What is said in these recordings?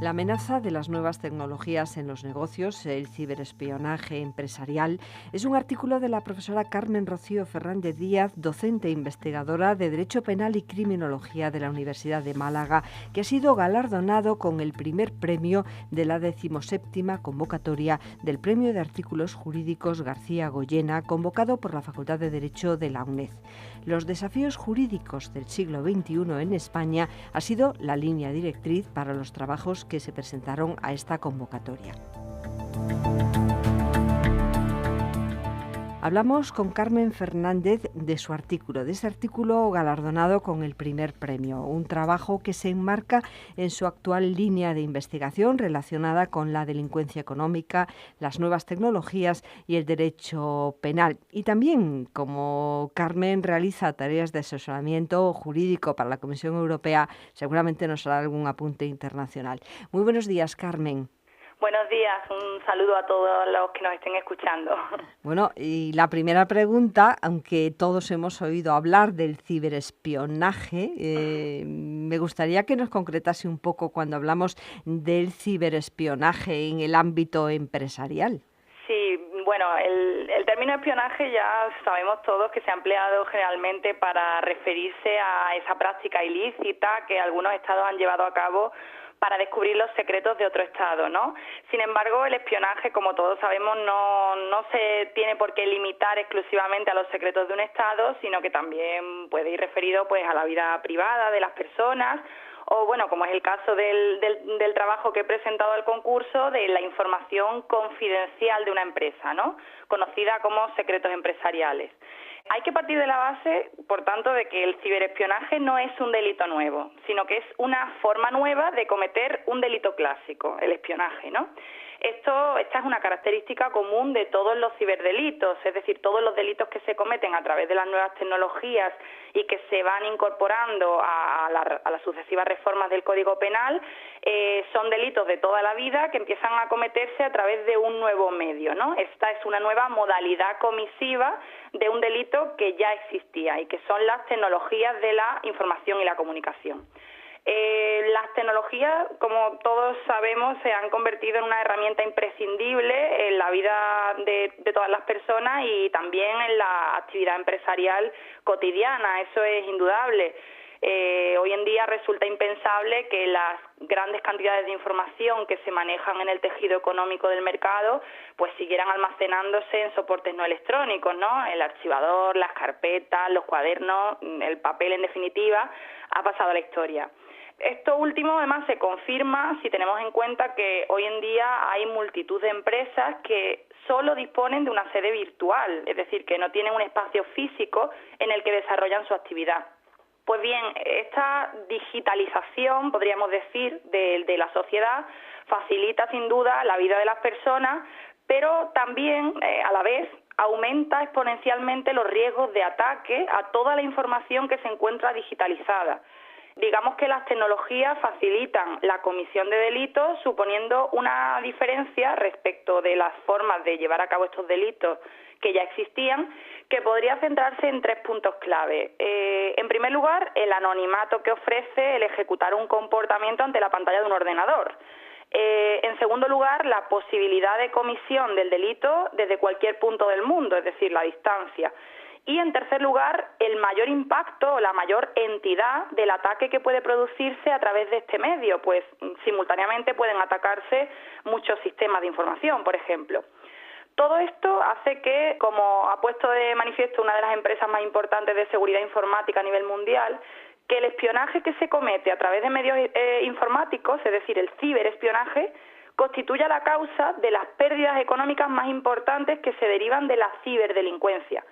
La amenaza de las nuevas tecnologías en los negocios, el ciberespionaje empresarial, es un artículo de la profesora Carmen Rocío Fernández Díaz, docente e investigadora de Derecho Penal y Criminología de la Universidad de Málaga, que ha sido galardonado con el primer premio de la 17ª convocatoria del Premio de Artículos Jurídicos García Goyena, convocado por la Facultad de Derecho de la UNED. Los desafíos jurídicos del siglo XXI en España ha sido la línea directriz para los trabajos que se presentaron a esta convocatoria. Hablamos con Carmen Fernández de su artículo, de ese artículo galardonado con el primer premio, un trabajo que se enmarca en su actual línea de investigación relacionada con la delincuencia económica, las nuevas tecnologías y el derecho penal. Y también, como Carmen realiza tareas de asesoramiento jurídico para la Comisión Europea, seguramente nos hará algún apunte internacional. Muy buenos días, Carmen. Buenos días, un saludo a todos los que nos estén escuchando. Bueno, y la primera pregunta, aunque todos hemos oído hablar del ciberespionaje, me gustaría que nos concretase un poco cuando hablamos del ciberespionaje en el ámbito empresarial. Sí, bueno, el término espionaje ya sabemos todos que se ha empleado generalmente para referirse a esa práctica ilícita que algunos estados han llevado a cabo para descubrir los secretos de otro estado, ¿no? Sin embargo, el espionaje, como todos sabemos, no se tiene por qué limitar exclusivamente a los secretos de un estado, sino que también puede ir referido pues a la vida privada de las personas, o bueno, como es el caso del trabajo que he presentado al concurso, de la información confidencial de una empresa, ¿no?, conocida como secretos empresariales. Hay que partir de la base, por tanto, de que el ciberespionaje no es un delito nuevo, sino que es una forma nueva de cometer un delito clásico, el espionaje, ¿no? Esta es una característica común de todos los ciberdelitos, es decir, todos los delitos que se cometen a través de las nuevas tecnologías y que se van incorporando a las sucesivas reformas del Código Penal, son delitos de toda la vida que empiezan a cometerse a través de un nuevo medio, ¿no? Esta es una nueva modalidad comisiva de un delito que ya existía y que son las tecnologías de la información y la comunicación. Las tecnologías, como todos sabemos, se han convertido en una herramienta imprescindible en la vida de todas las personas y también en la actividad empresarial cotidiana, eso es indudable. Hoy en día resulta impensable que las grandes cantidades de información que se manejan en el tejido económico del mercado pues siguieran almacenándose en soportes no electrónicos, ¿no? El archivador, las carpetas, los cuadernos, el papel, en definitiva, ha pasado a la historia. Esto último, además, se confirma si tenemos en cuenta que hoy en día hay multitud de empresas que solo disponen de una sede virtual, es decir, que no tienen un espacio físico en el que desarrollan su actividad. Pues bien, esta digitalización, podríamos decir, de la sociedad facilita sin duda la vida de las personas, pero también, a la vez, aumenta exponencialmente los riesgos de ataque a toda la información que se encuentra digitalizada. Digamos que las tecnologías facilitan la comisión de delitos, suponiendo una diferencia respecto de las formas de llevar a cabo estos delitos que ya existían, que podría centrarse en 3 puntos clave. En primer lugar, el anonimato que ofrece el ejecutar un comportamiento ante la pantalla de un ordenador. En segundo lugar, la posibilidad de comisión del delito desde cualquier punto del mundo, es decir, la distancia. Y, en tercer lugar, el mayor impacto o la mayor entidad del ataque que puede producirse a través de este medio, pues simultáneamente pueden atacarse muchos sistemas de información, por ejemplo. Todo esto hace que, como ha puesto de manifiesto una de las empresas más importantes de seguridad informática a nivel mundial, que el espionaje que se comete a través de medios informáticos, es decir, el ciberespionaje, constituya la causa de las pérdidas económicas más importantes que se derivan de la ciberdelincuencia.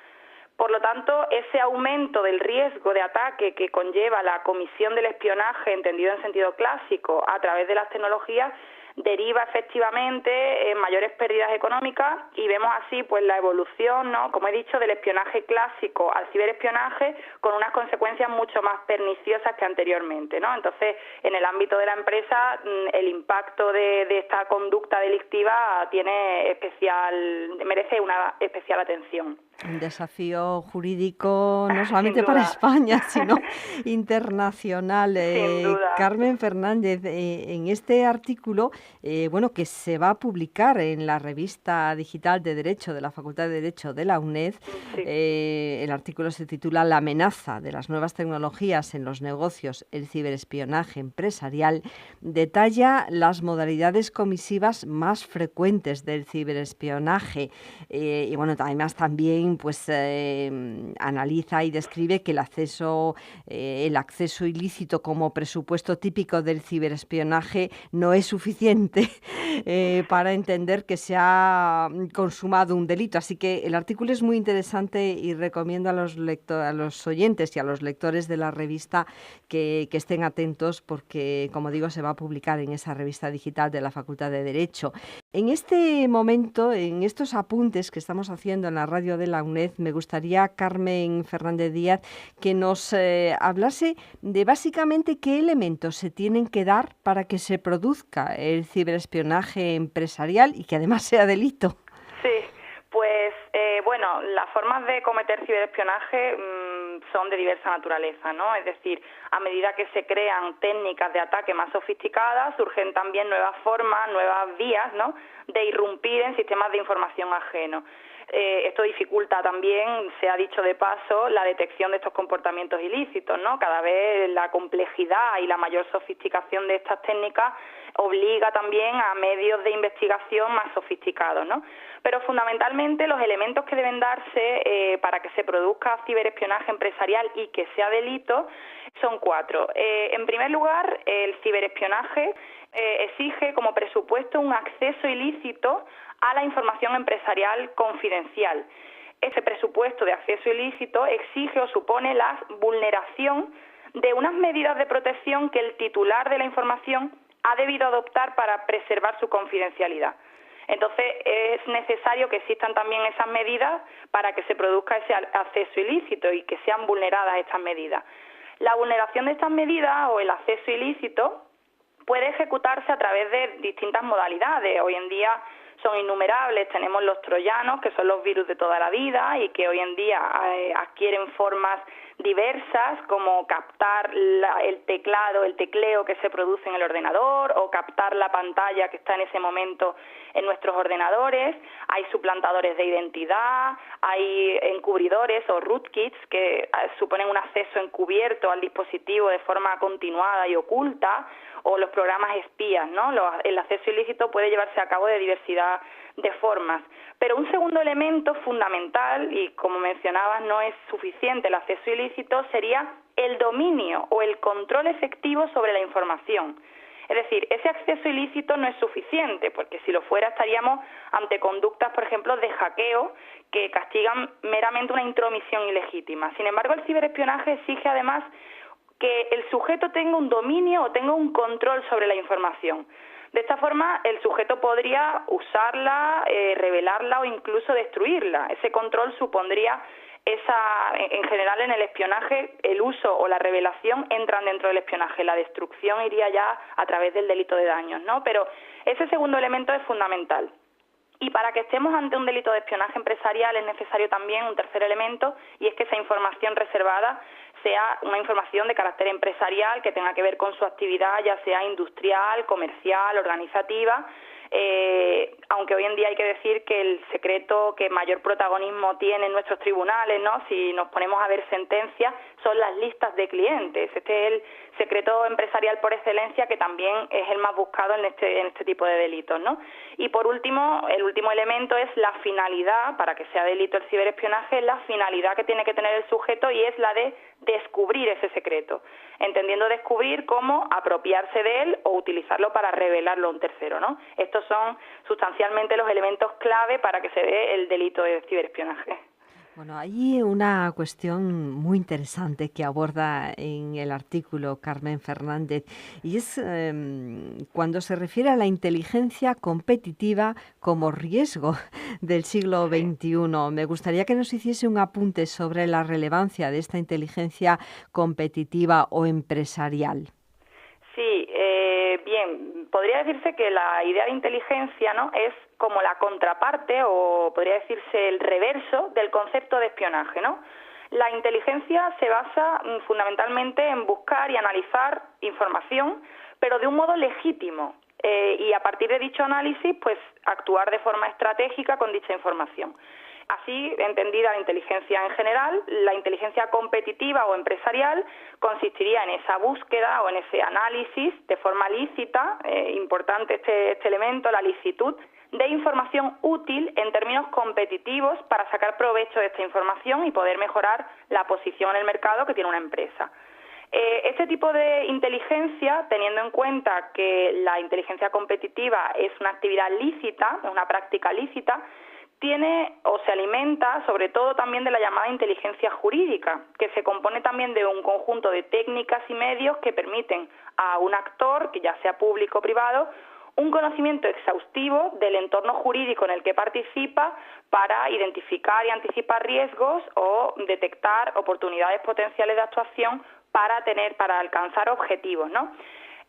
Por lo tanto, ese aumento del riesgo de ataque que conlleva la comisión del espionaje, entendido en sentido clásico, a través de las tecnologías, deriva efectivamente en mayores pérdidas económicas y vemos así pues la evolución, ¿no?, como he dicho, del espionaje clásico al ciberespionaje, con unas consecuencias mucho más perniciosas que anteriormente, ¿no? Entonces, en el ámbito de la empresa, el impacto de esta conducta delictiva merece una especial atención. Un desafío jurídico no Sin solamente para duda, España, sino internacional. sin duda. Carmen Fernández, en este artículo, bueno, que se va a publicar en la revista digital de Derecho de la Facultad de Derecho de la UNED, Sí. el artículo se titula La amenaza de las nuevas tecnologías en los negocios, el ciberespionaje empresarial, detalla las modalidades comisivas más frecuentes del ciberespionaje. Y bueno, además también pues analiza y describe que el acceso ilícito como presupuesto típico del ciberespionaje no es suficiente para entender que se ha consumado un delito. Así que el artículo es muy interesante y recomiendo a los oyentes y a los lectores de la revista que estén atentos porque, como digo, se va a publicar en esa revista digital de la Facultad de Derecho. En este momento, en estos apuntes que estamos haciendo en la radio de la UNED, me gustaría, Carmen Fernández Díaz, que nos hablase de básicamente qué elementos se tienen que dar para que se produzca el ciberespionaje empresarial y que además sea delito. Sí, pues bueno, las formas de cometer ciberespionaje son de diversa naturaleza, ¿no? Es decir, a medida que se crean técnicas de ataque más sofisticadas, surgen también nuevas formas, nuevas vías, ¿no?, de irrumpir en sistemas de información ajenos. Esto dificulta también, se ha dicho de paso, la detección de estos comportamientos ilícitos, ¿no? Cada vez la complejidad y la mayor sofisticación de estas técnicas obliga también a medios de investigación más sofisticados, ¿no? Pero fundamentalmente los elementos que deben darse para que se produzca ciberespionaje empresarial y que sea delito son 4. En primer lugar, el ciberespionaje exige como presupuesto un acceso ilícito a la información empresarial confidencial. Ese presupuesto de acceso ilícito exige o supone la vulneración de unas medidas de protección que el titular de la información ha debido adoptar para preservar su confidencialidad. Entonces, es necesario que existan también esas medidas para que se produzca ese acceso ilícito y que sean vulneradas estas medidas. La vulneración de estas medidas o el acceso ilícito puede ejecutarse a través de distintas modalidades. Hoy en día son innumerables. Tenemos los troyanos, que son los virus de toda la vida y que hoy en día adquieren formas diversas, como captar el tecleo que se produce en el ordenador o captar la pantalla que está en ese momento en nuestros ordenadores. Hay suplantadores de identidad, hay encubridores o rootkits que suponen un acceso encubierto al dispositivo de forma continuada y oculta, o los programas espías, ¿no? El acceso ilícito puede llevarse a cabo de diversidad de formas. Pero un segundo elemento fundamental, y como mencionabas no es suficiente el acceso ilícito, sería el dominio o el control efectivo sobre la información. Es decir, ese acceso ilícito no es suficiente, porque si lo fuera estaríamos ante conductas, por ejemplo, de hackeo que castigan meramente una intromisión ilegítima. Sin embargo, el ciberespionaje exige además que el sujeto tenga un dominio o tenga un control sobre la información. De esta forma, el sujeto podría usarla, revelarla o incluso destruirla. Ese control supondría en general en el espionaje, el uso o la revelación entran dentro del espionaje. La destrucción iría ya a través del delito de daños, ¿no? Pero ese segundo elemento es fundamental. Y para que estemos ante un delito de espionaje empresarial es necesario también un tercer elemento, y es que esa información reservada sea una información de carácter empresarial que tenga que ver con su actividad, ya sea industrial, comercial, organizativa, aunque hoy en día hay que decir que el secreto que mayor protagonismo tiene en nuestros tribunales, ¿no?, si nos ponemos a ver sentencias, son las listas de clientes. Este es el secreto empresarial por excelencia, que también es el más buscado en este tipo de delitos, ¿no? Y por último, el último elemento es la finalidad. Para que sea delito el ciberespionaje, la finalidad que tiene que tener el sujeto, y es la de descubrir ese secreto, entendiendo descubrir como apropiarse de él o utilizarlo para revelarlo a un tercero, ¿no? Estos son sustancialmente los elementos clave para que se dé el delito de ciberespionaje. Bueno, hay una cuestión muy interesante que aborda en el artículo Carmen Fernández, y es cuando se refiere a la inteligencia competitiva como riesgo del siglo XXI. Me gustaría que nos hiciese un apunte sobre la relevancia de esta inteligencia competitiva o empresarial. Sí, bien, podría decirse que la idea de inteligencia, ¿no?, es como la contraparte, o podría decirse el reverso del concepto de espionaje, ¿no? La inteligencia se basa fundamentalmente en buscar y analizar información, pero de un modo legítimo, y a partir de dicho análisis, pues actuar de forma estratégica con dicha información. Así, entendida la inteligencia en general, la inteligencia competitiva o empresarial consistiría en esa búsqueda o en ese análisis de forma lícita, importante este elemento, la licitud, de información útil en términos competitivos para sacar provecho de esta información y poder mejorar la posición en el mercado que tiene una empresa. Este tipo de inteligencia, teniendo en cuenta que la inteligencia competitiva es una actividad lícita, es una práctica lícita, tiene o se alimenta sobre todo también de la llamada inteligencia jurídica, que se compone también de un conjunto de técnicas y medios que permiten a un actor, que ya sea público o privado, un conocimiento exhaustivo del entorno jurídico en el que participa para identificar y anticipar riesgos o detectar oportunidades potenciales de actuación para alcanzar objetivos, ¿no?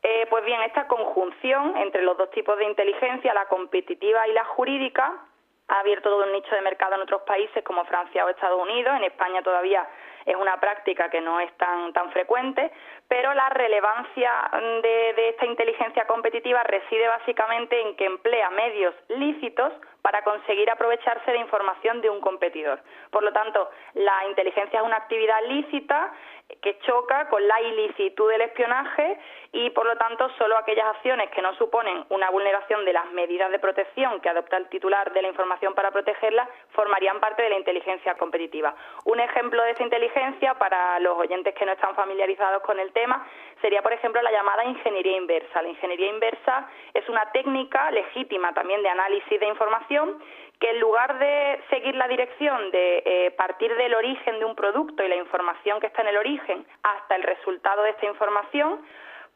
Pues bien, esta conjunción entre los dos tipos de inteligencia, la competitiva y la jurídica, ha abierto todo un nicho de mercado en otros países como Francia o Estados Unidos. En España todavía es una práctica que no es tan frecuente, pero la relevancia de esta inteligencia competitiva reside básicamente en que emplea medios lícitos para conseguir aprovecharse de información de un competidor. Por lo tanto, la inteligencia es una actividad lícita que choca con la ilicitud del espionaje y, por lo tanto, solo aquellas acciones que no suponen una vulneración de las medidas de protección que adopta el titular de la información para protegerla formarían parte de la inteligencia competitiva. Un ejemplo de esta inteligencia, para los oyentes que no están familiarizados con el tema, sería, por ejemplo, la llamada ingeniería inversa. La ingeniería inversa es una técnica legítima también de análisis de información que, en lugar de seguir la dirección de partir del origen de un producto y la información que está en el origen hasta el resultado de esta información,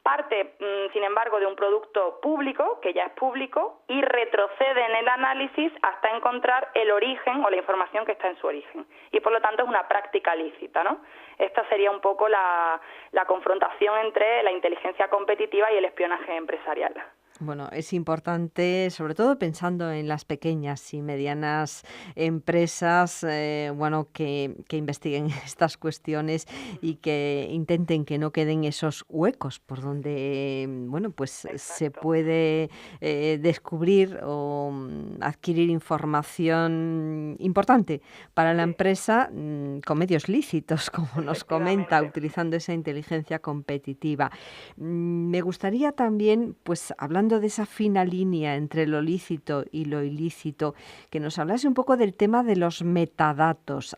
parte, sin embargo, de un producto público, que ya es público, y retrocede en el análisis hasta encontrar el origen o la información que está en su origen. Y, por lo tanto, es una práctica lícita, ¿no? Esta sería un poco la confrontación entre la inteligencia competitiva y el espionaje empresarial. Bueno, es importante, sobre todo pensando en las pequeñas y medianas empresas, que investiguen estas cuestiones y que intenten que no queden esos huecos por donde, se puede descubrir o adquirir información importante para la empresa con medios lícitos, como nos comenta, utilizando esa inteligencia competitiva. Me gustaría también, hablando de esa fina línea entre lo lícito y lo ilícito, que nos hablase un poco del tema de los metadatos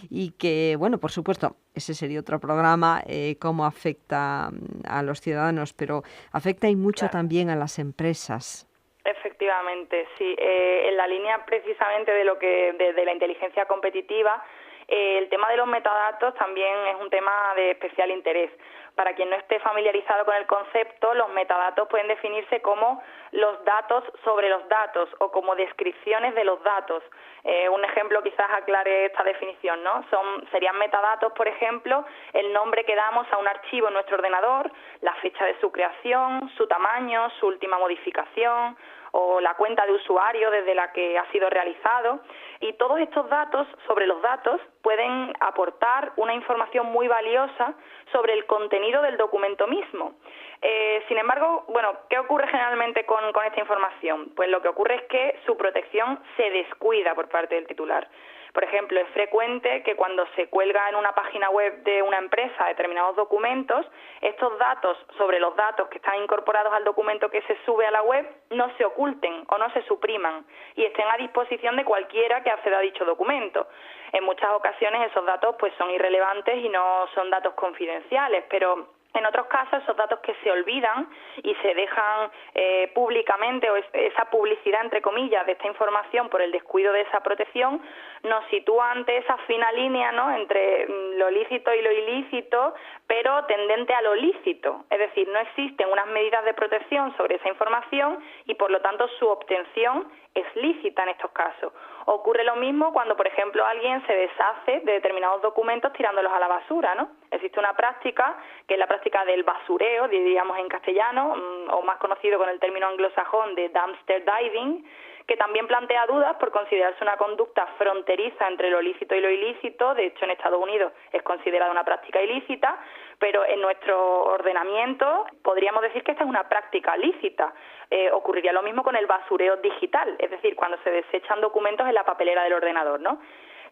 y que, por supuesto, ese sería otro programa, cómo afecta a los ciudadanos, pero afecta y mucho también a las empresas. Efectivamente, sí. En la línea precisamente de la inteligencia competitiva, el tema de los metadatos también es un tema de especial interés. Para quien no esté familiarizado con el concepto, los metadatos pueden definirse como los datos sobre los datos o como descripciones de los datos. Un ejemplo quizás aclare esta definición, ¿no? Serían metadatos, por ejemplo, el nombre que damos a un archivo en nuestro ordenador, la fecha de su creación, su tamaño, su última modificación, o la cuenta de usuario desde la que ha sido realizado, y todos estos datos sobre los datos pueden aportar una información muy valiosa sobre el contenido del documento mismo. Sin embargo, ¿qué ocurre generalmente con esta información? Pues lo que ocurre es que su protección se descuida por parte del titular. Por ejemplo, es frecuente que cuando se cuelga en una página web de una empresa determinados documentos, estos datos sobre los datos que están incorporados al documento que se sube a la web no se oculten o no se supriman y estén a disposición de cualquiera que acceda a dicho documento. En muchas ocasiones esos datos son irrelevantes y no son datos confidenciales, pero en otros casos, esos datos que se olvidan y se dejan públicamente, o esa publicidad, entre comillas, de esta información por el descuido de esa protección, nos sitúa ante esa fina línea, ¿no?, entre lo lícito y lo ilícito, pero tendente a lo lícito. Es decir, no existen unas medidas de protección sobre esa información y, por lo tanto, su obtención es lícita en estos casos. Ocurre lo mismo cuando, por ejemplo, alguien se deshace de determinados documentos tirándolos a la basura, ¿no? Existe una práctica, que es la práctica del basureo, diríamos en castellano, o más conocido con el término anglosajón de dumpster diving, que también plantea dudas por considerarse una conducta fronteriza entre lo lícito y lo ilícito. De hecho, en Estados Unidos es considerada una práctica ilícita, pero en nuestro ordenamiento podríamos decir que esta es una práctica lícita. Ocurriría lo mismo con el basureo digital, es decir, cuando se desechan documentos en la papelera del ordenador, ¿no?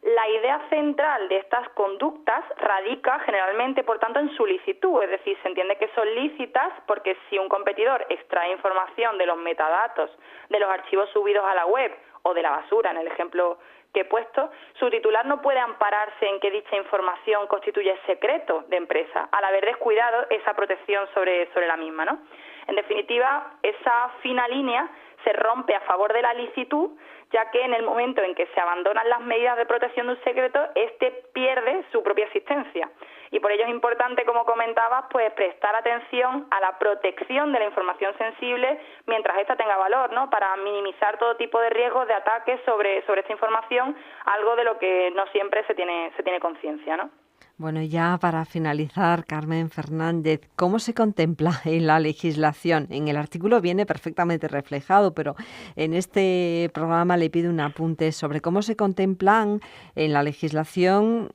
La idea central de estas conductas radica generalmente, por tanto, en su licitud, es decir, se entiende que son lícitas porque si un competidor extrae información de los metadatos de los archivos subidos a la web o de la basura, en el ejemplo que he puesto, su titular no puede ampararse en que dicha información constituye secreto de empresa, al haber descuidado esa protección sobre la misma, ¿no? En definitiva, esa fina línea se rompe a favor de la licitud, ya que en el momento en que se abandonan las medidas de protección de un secreto, este pierde su propia existencia. Y por ello es importante, como comentabas, pues prestar atención a la protección de la información sensible mientras ésta tenga valor, ¿no?, para minimizar todo tipo de riesgos de ataques sobre esta información, algo de lo que no siempre se tiene conciencia, ¿no? Bueno, ya para finalizar, Carmen Fernández, ¿cómo se contempla en la legislación? En el artículo viene perfectamente reflejado, pero en este programa le pido un apunte sobre cómo se contemplan en la legislación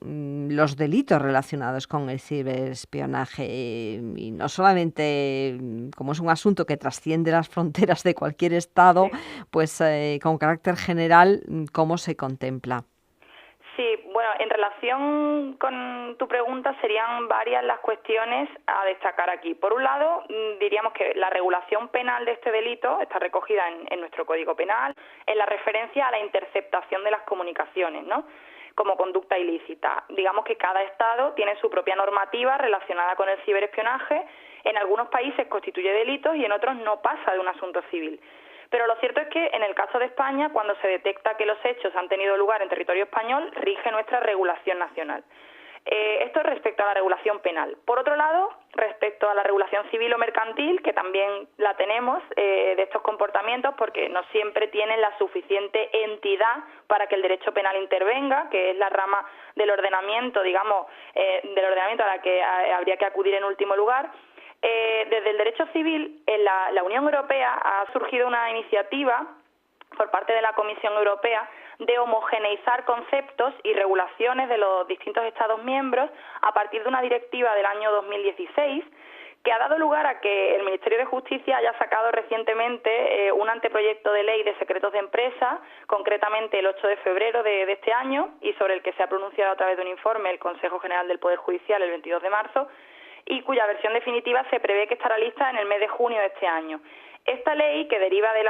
los delitos relacionados con el ciberespionaje. Y no solamente como es un asunto que trasciende las fronteras de cualquier Estado, pues con carácter general, ¿cómo se contempla? Sí, bueno, en relación con tu pregunta serían varias las cuestiones a destacar aquí. Por un lado, diríamos que la regulación penal de este delito está recogida en nuestro Código Penal, en la referencia a la interceptación de las comunicaciones, ¿no?, como conducta ilícita. Digamos que cada Estado tiene su propia normativa relacionada con el ciberespionaje. En algunos países constituye delitos y en otros no pasa de un asunto civil. Pero lo cierto es que en el caso de España, cuando se detecta que los hechos han tenido lugar en territorio español, rige nuestra regulación nacional. Esto respecto a la regulación penal. Por otro lado, respecto a la regulación civil o mercantil, que también la tenemos, de estos comportamientos, porque no siempre tienen la suficiente entidad para que el derecho penal intervenga, que es la rama del ordenamiento, digamos, del ordenamiento a la que habría que acudir en último lugar. Desde el derecho civil, en la Unión Europea ha surgido una iniciativa por parte de la Comisión Europea de homogeneizar conceptos y regulaciones de los distintos Estados miembros a partir de una directiva del año 2016 que ha dado lugar a que el Ministerio de Justicia haya sacado recientemente un anteproyecto de ley de secretos de empresa, concretamente el 8 de febrero de este año, y sobre el que se ha pronunciado a través de un informe el Consejo General del Poder Judicial el 22 de marzo, y cuya versión definitiva se prevé que estará lista en el mes de junio de este año. Esta ley, que deriva de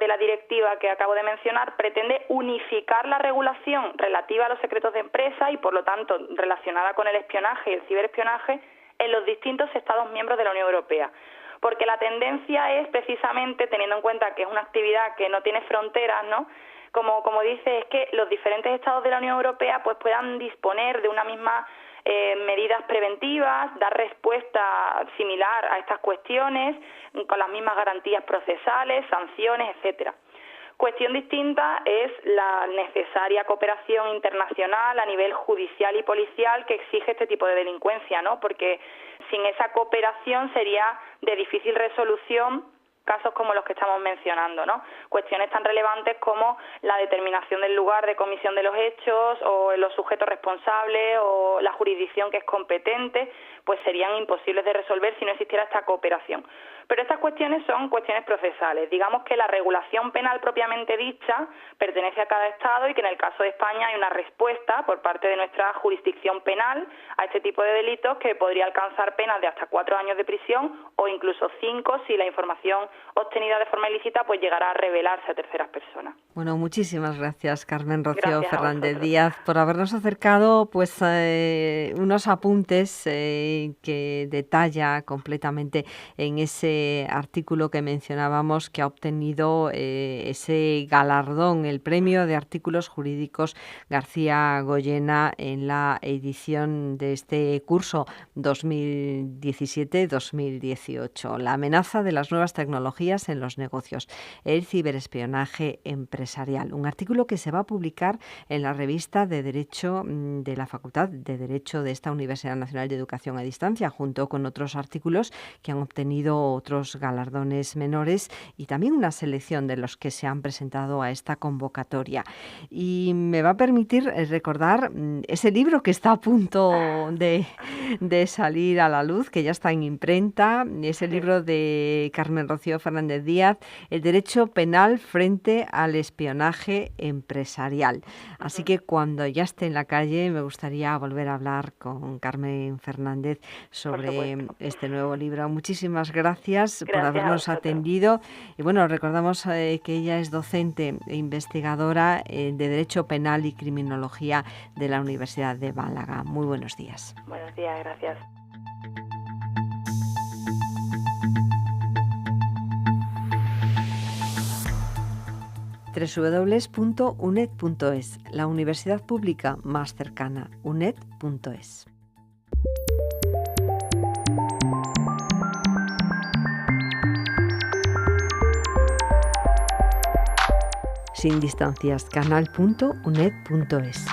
la directiva que acabo de mencionar, pretende unificar la regulación relativa a los secretos de empresa y, por lo tanto, relacionada con el espionaje y el ciberespionaje en los distintos Estados miembros de la Unión Europea. Porque la tendencia es precisamente, teniendo en cuenta que es una actividad que no tiene fronteras, ¿no?, como dice, es que los diferentes Estados de la Unión Europea pues puedan disponer de una misma medidas preventivas, dar respuesta similar a estas cuestiones, con las mismas garantías procesales, sanciones, etcétera. Cuestión distinta es la necesaria cooperación internacional a nivel judicial y policial que exige este tipo de delincuencia, ¿no? Porque sin esa cooperación sería de difícil resolución casos como los que estamos mencionando, ¿no? Cuestiones tan relevantes como la determinación del lugar de comisión de los hechos o los sujetos responsables o la jurisdicción que es competente, pues serían imposibles de resolver si no existiera esta cooperación. Pero estas cuestiones son cuestiones procesales. Digamos que la regulación penal propiamente dicha pertenece a cada Estado y que en el caso de España hay una respuesta por parte de nuestra jurisdicción penal a este tipo de delitos que podría alcanzar penas de hasta 4 años de prisión o incluso 5 si la información obtenida de forma ilícita pues llegará a revelarse a terceras personas. Bueno, muchísimas gracias, Carmen Rocío Fernández Díaz, por habernos acercado pues unos apuntes que detalla completamente en ese este artículo que mencionábamos que ha obtenido ese galardón, el Premio de Artículos Jurídicos García Goyena en la edición de este curso 2017-2018. La amenaza de las nuevas tecnologías en los negocios, el ciberespionaje empresarial. Un artículo que se va a publicar en la revista de Derecho de la Facultad de Derecho de esta Universidad Nacional de Educación a Distancia, junto con otros artículos que han obtenido otros galardones menores y también una selección de los que se han presentado a esta convocatoria. Y me va a permitir recordar ese libro que está a punto de salir a la luz, que ya está en imprenta, ese libro de Carmen Rocío Fernández Díaz, El derecho penal frente al espionaje empresarial. Así que cuando ya esté en la calle me gustaría volver a hablar con Carmen Fernández sobre este nuevo libro. Muchísimas gracias por habernos atendido. Y bueno, recordamos que ella es docente e investigadora de Derecho Penal y Criminología de la Universidad de Málaga. Muy buenos días. Buenos días, gracias. www.uned.es, la universidad pública más cercana, uned.es. Sin distancias, canal.uned.es.